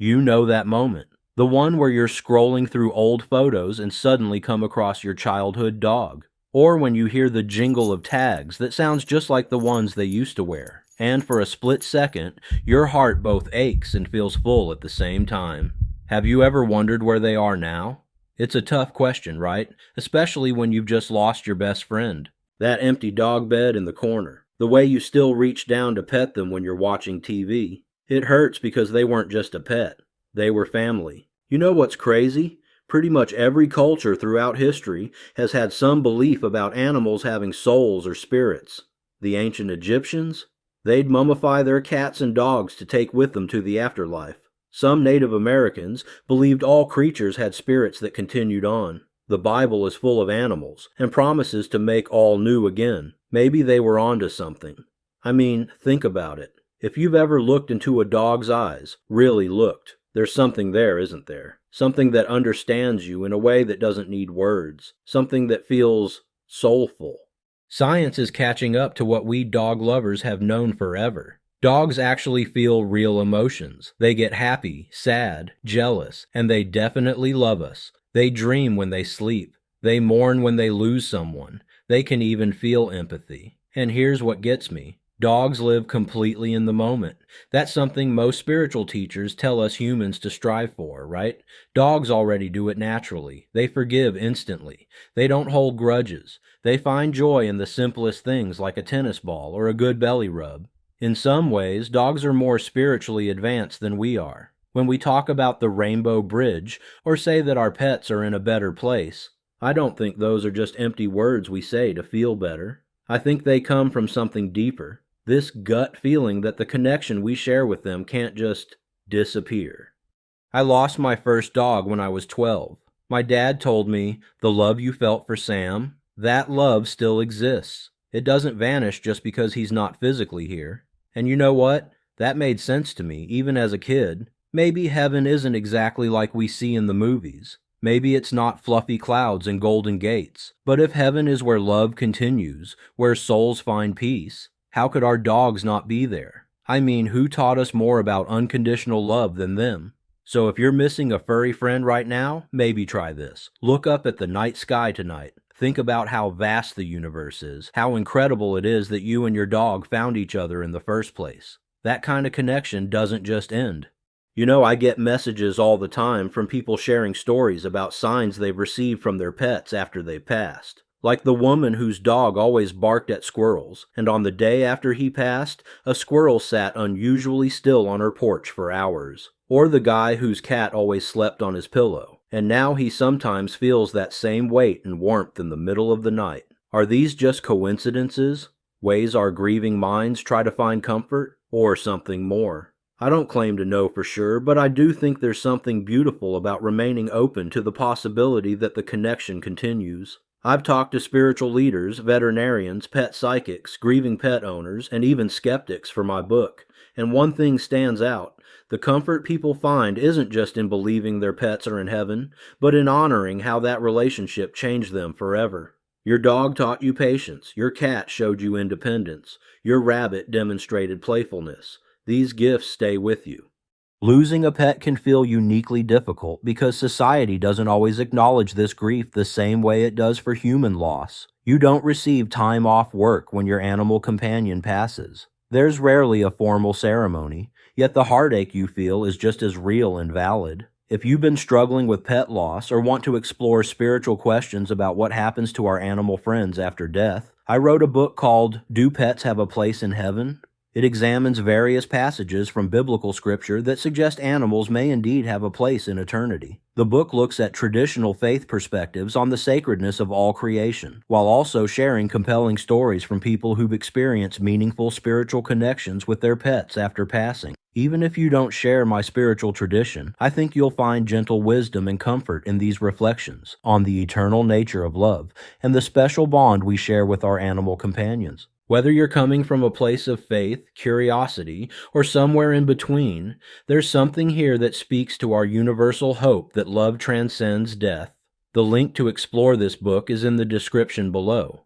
You know that moment. The one where you're scrolling through old photos and suddenly come across your childhood dog. Or when you hear the jingle of tags that sounds just like the ones they used to wear. And for a split second, your heart both aches and feels full at the same time. Have you ever wondered where they are now? It's a tough question, right? Especially when you've just lost your best friend. That empty dog bed in the corner. The way you still reach down to pet them when you're watching TV. It hurts because they weren't just a pet. They were family. You know what's crazy? Pretty much every culture throughout history has had some belief about animals having souls or spirits. The ancient Egyptians? They'd mummify their cats and dogs to take with them to the afterlife. Some Native Americans believed all creatures had spirits that continued on. The Bible is full of animals and promises to make all new again. Maybe they were onto something. I mean, think about it. If you've ever looked into a dog's eyes, really looked, there's something there, isn't there? Something that understands you in a way that doesn't need words. Something that feels soulful. Science is catching up to what we dog lovers have known forever. Dogs actually feel real emotions. They get happy, sad, jealous, and they definitely love us. They dream when they sleep. They mourn when they lose someone. They can even feel empathy. And here's what gets me. Dogs live completely in the moment. That's something most spiritual teachers tell us humans to strive for, right? Dogs already do it naturally. They forgive instantly. They don't hold grudges. They find joy in the simplest things like a tennis ball or a good belly rub. In some ways, dogs are more spiritually advanced than we are. When we talk about the rainbow bridge or say that our pets are in a better place, I don't think those are just empty words we say to feel better. I think they come from something deeper. This gut feeling that the connection we share with them can't just disappear. I lost my first dog when I was 12. My dad told me, the love you felt for Sam, that love still exists. It doesn't vanish just because he's not physically here. And you know what? That made sense to me, even as a kid. Maybe heaven isn't exactly like we see in the movies. Maybe it's not fluffy clouds and golden gates. But if heaven is where love continues, where souls find peace, how could our dogs not be there? I mean, who taught us more about unconditional love than them? So if you're missing a furry friend right now, maybe try this. Look up at the night sky tonight. Think about how vast the universe is, how incredible it is that you and your dog found each other in the first place. That kind of connection doesn't just end. You know, I get messages all the time from people sharing stories about signs they've received from their pets after they passed. Like the woman whose dog always barked at squirrels, and on the day after he passed, a squirrel sat unusually still on her porch for hours. Or the guy whose cat always slept on his pillow, and now he sometimes feels that same weight and warmth in the middle of the night. Are these just coincidences? Ways our grieving minds try to find comfort? Or something more? I don't claim to know for sure, but I do think there's something beautiful about remaining open to the possibility that the connection continues. I've talked to spiritual leaders, veterinarians, pet psychics, grieving pet owners, and even skeptics for my book, and one thing stands out. The comfort people find isn't just in believing their pets are in heaven, but in honoring how that relationship changed them forever. Your dog taught you patience, your cat showed you independence, your rabbit demonstrated playfulness. These gifts stay with you. Losing a pet can feel uniquely difficult because society doesn't always acknowledge this grief the same way it does for human loss. You don't receive time off work when your animal companion passes. There's rarely a formal ceremony, yet the heartache you feel is just as real and valid. If you've been struggling with pet loss or want to explore spiritual questions about what happens to our animal friends after death, I wrote a book called Do Pets Have a Place in Heaven? It examines various passages from biblical scripture that suggest animals may indeed have a place in eternity. The book looks at traditional faith perspectives on the sacredness of all creation, while also sharing compelling stories from people who've experienced meaningful spiritual connections with their pets after passing. Even if you don't share my spiritual tradition, I think you'll find gentle wisdom and comfort in these reflections on the eternal nature of love and the special bond we share with our animal companions. Whether you're coming from a place of faith, curiosity, or somewhere in between, there's something here that speaks to our universal hope that love transcends death. The link to explore this book is in the description below.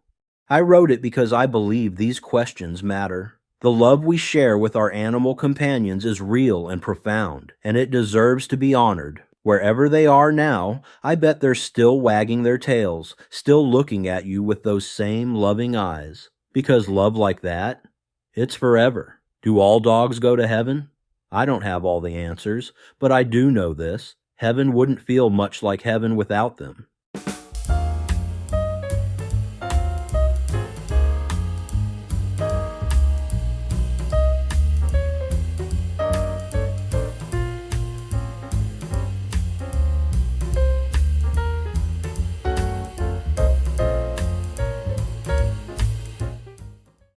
I wrote it because I believe these questions matter. The love we share with our animal companions is real and profound, and it deserves to be honored. Wherever they are now, I bet they're still wagging their tails, still looking at you with those same loving eyes. Because love like that, it's forever. Do all dogs go to heaven? I don't have all the answers, but I do know this. Heaven wouldn't feel much like heaven without them.